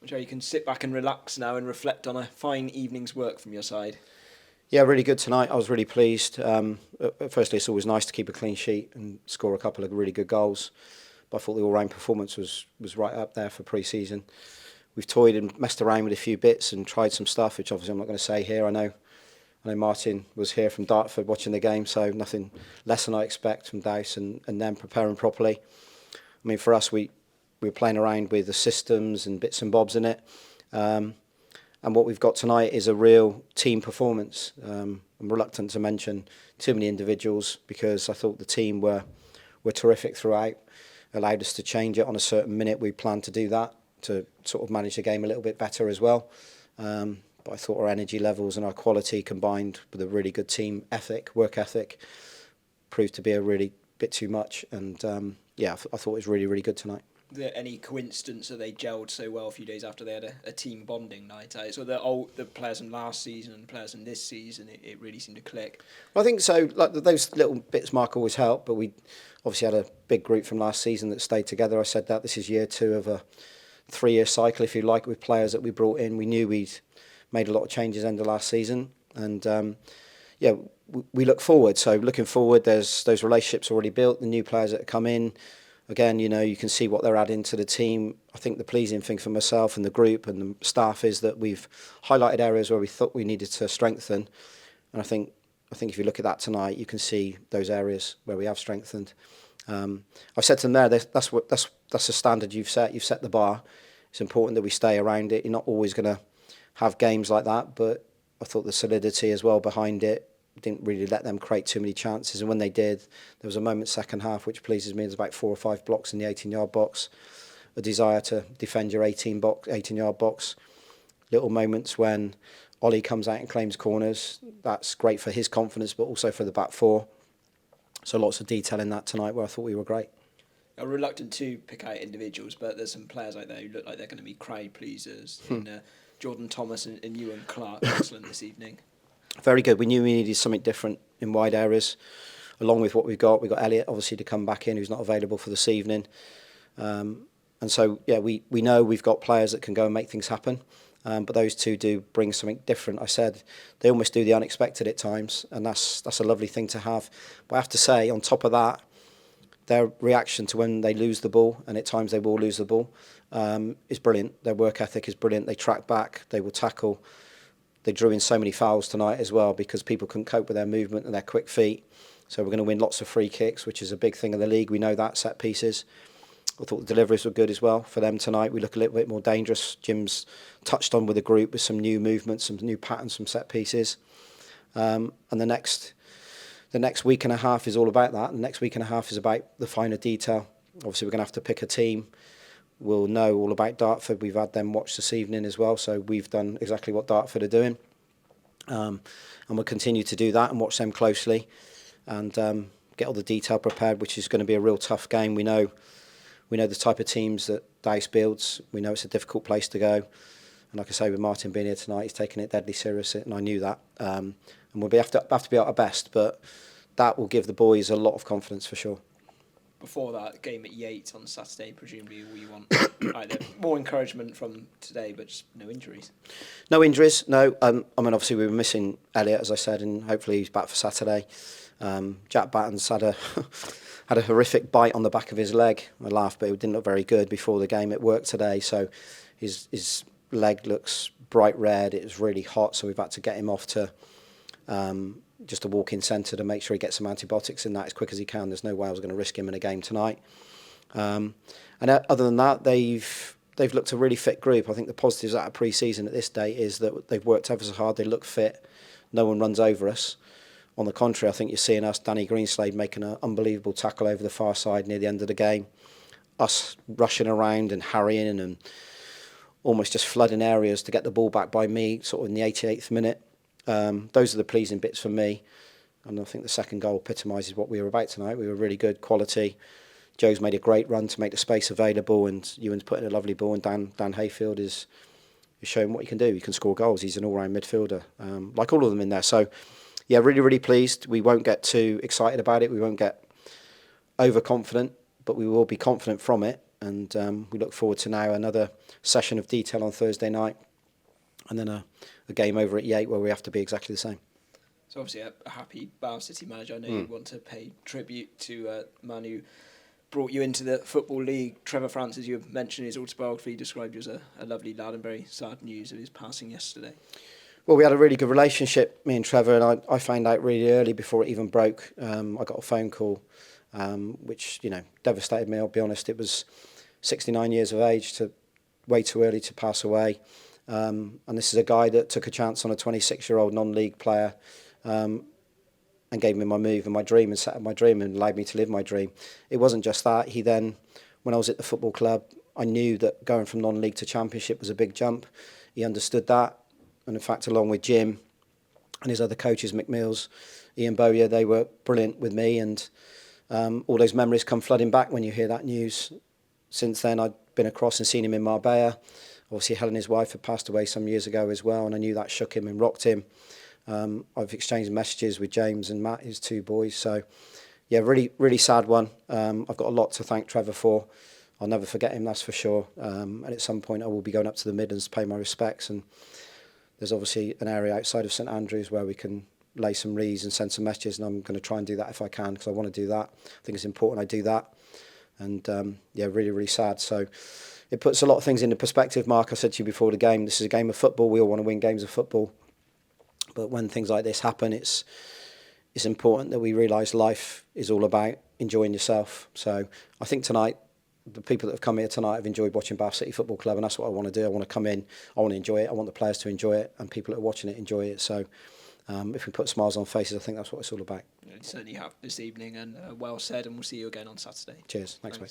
Joe, you can sit back and relax now and reflect on a fine evening's work from your side. Yeah, really good tonight. I was really pleased. Firstly, it's always nice to keep a clean sheet and score a couple of really good goals. But I thought the all-round performance was right up there for pre-season. We've toyed and messed around with a few bits and tried some stuff, which obviously I'm not going to say here. I know Martin was here from Dartford watching the game, so nothing less than I expect from Douse and them preparing properly. I mean, for us, we were playing around with the systems and bits and bobs in it. And what we've got tonight is a real team performance. I'm reluctant to mention too many individuals because I thought the team were terrific throughout. Allowed us to change it on a certain minute. We planned to do that to sort of manage the game a little bit better as well. But I thought our energy levels and our quality combined with a really good team ethic, work ethic, proved to be a really bit too much. And I thought it was really, really good tonight. Is there any coincidence that they gelled so well a few days after they had a team bonding night? So the players from last season and players from this season, it really seemed to click. Well, I think so. Like those little bits, Mark, always help. But we obviously had a big group from last season that stayed together. I said that this is year 2 of a 3-year cycle, if you like, with players that we brought in. We knew we'd made a lot of changes end of last season, and we look forward. So looking forward, there's those relationships already built. The new players that come in. Again, you can see what they're adding to the team. I think the pleasing thing for myself and the group and the staff is that we've highlighted areas where we thought we needed to strengthen. And I think if you look at that tonight, you can see those areas where we have strengthened. I've said to them there, that's the standard you've set. You've set the bar. It's important that we stay around it. You're not always going to have games like that, but I thought the solidity as well behind it didn't really let them create too many chances, and when they did, there was a moment second half which pleases me. There's about 4 or 5 blocks in the 18-yard box, a desire to defend your 18-yard box. Little moments when Ollie comes out and claims corners. That's great for his confidence, but also for the back four. So lots of detail in that tonight where I thought we were great. I'm reluctant to pick out individuals, but there's some players out there who look like they're going to be crowd pleasers. In Jordan Thomas and Ewan Clark, excellent this evening. Very good. We knew we needed something different in wide areas, along with what we've got. We've got Elliot, obviously, to come back in, who's not available for this evening. And so, we know we've got players that can go and make things happen. But those two do bring something different. I said they almost do the unexpected at times, and that's a lovely thing to have. But I have to say, on top of that, their reaction to when they lose the ball, and at times they will lose the ball, is brilliant. Their work ethic is brilliant. They track back, they will tackle. They drew in so many fouls tonight as well because people couldn't cope with their movement and their quick feet. So we're going to win lots of free kicks, which is a big thing in the league. We know that, set pieces. I thought the deliveries were good as well for them tonight. We look a little bit more dangerous. Jim's touched on with the group with some new movements, some new patterns, some set pieces. And the next week and a half is all about that. The next week and a half is about the finer detail. Obviously, we're going to have to pick a team. We'll know all about Dartford. We've had them watch this evening as well, so we've done exactly what Dartford are doing. And we'll continue to do that and watch them closely and get all the detail prepared, which is going to be a real tough game. We know the type of teams that Dice builds. We know it's a difficult place to go. And like I say, with Martin being here tonight, he's taking it deadly seriously, and I knew that. And we'll have to be at our best, but that will give the boys a lot of confidence for sure. Before that game at Yates on Saturday, presumably we want more encouragement from today, but just no injuries. No injuries, no. I mean, obviously we were missing Elliot, as I said, and hopefully he's back for Saturday. Jack Batten's had a horrific bite on the back of his leg. I laughed, but it didn't look very good before the game at work today. So his leg looks bright red. It was really hot, so we've had to get him off to just a walk-in centre to make sure he gets some antibiotics in that as quick as he can. There's no way I was going to risk him in a game tonight. And other than that, they've looked a really fit group. I think the positives out of pre-season at this date is that they've worked ever so hard. They look fit. No one runs over us. On the contrary, I think you're seeing us, Danny Greenslade, making an unbelievable tackle over the far side near the end of the game. Us rushing around and harrying and almost just flooding areas to get the ball back by me, sort of in the 88th minute. Those are the pleasing bits for me. And I think the second goal epitomises what we were about tonight. We were really good quality. Joe's made a great run to make the space available, and Ewan's put in a lovely ball, and Dan Hayfield is showing what he can do. He can score goals. He's an all-round midfielder, like all of them in there. So, yeah, really, really pleased. We won't get too excited about it. We won't get overconfident, but we will be confident from it. and we look forward to now another session of detail on Thursday night, and then a game over at Yate where we have to be exactly the same. So obviously a happy Bow City manager. I know you want to pay tribute to a man who brought you into the Football League. Trevor Francis, you mentioned his autobiography, he described you as a lovely lad, and very sad news of his passing yesterday. Well, we had a really good relationship, me and Trevor, and I found out really early before it even broke. I got a phone call, which, devastated me, I'll be honest. It was 69 years of age, way too early to pass away. And this is a guy that took a chance on a 26-year-old non-league player, and gave me my move and my dream and set up my dream and allowed me to live my dream. It wasn't just that. He then, when I was at the football club, I knew that going from non-league to championship was a big jump. He understood that. And in fact, along with Jim and his other coaches, Mick Mills, Ian Bowyer, they were brilliant with me. And all those memories come flooding back when you hear that news. Since then, I'd been across and seen him in Marbella. Obviously, Helen, his wife, had passed away some years ago as well. And I knew that shook him and rocked him. I've exchanged messages with James and Matt, his two boys. So, yeah, really, really sad one. I've got a lot to thank Trevor for. I'll never forget him, that's for sure. And at some point, I will be going up to the Midlands to pay my respects. And there's obviously an area outside of St Andrews where we can lay some wreaths and send some messages. And I'm going to try and do that if I can, because I want to do that. I think it's important I do that. And, yeah, really, really sad. So it puts a lot of things into perspective, Mark. I said to you before the game, this is a game of football. We all want to win games of football. But when things like this happen, it's important that we realise life is all about enjoying yourself. So I think tonight, the people that have come here tonight have enjoyed watching Bath City Football Club, and that's what I want to do. I want to come in, I want to enjoy it, I want the players to enjoy it, and people that are watching it enjoy it. So if we put smiles on faces, I think that's what it's all about. You certainly have this evening, and well said, and we'll see you again on Saturday. Cheers. Thanks, mate.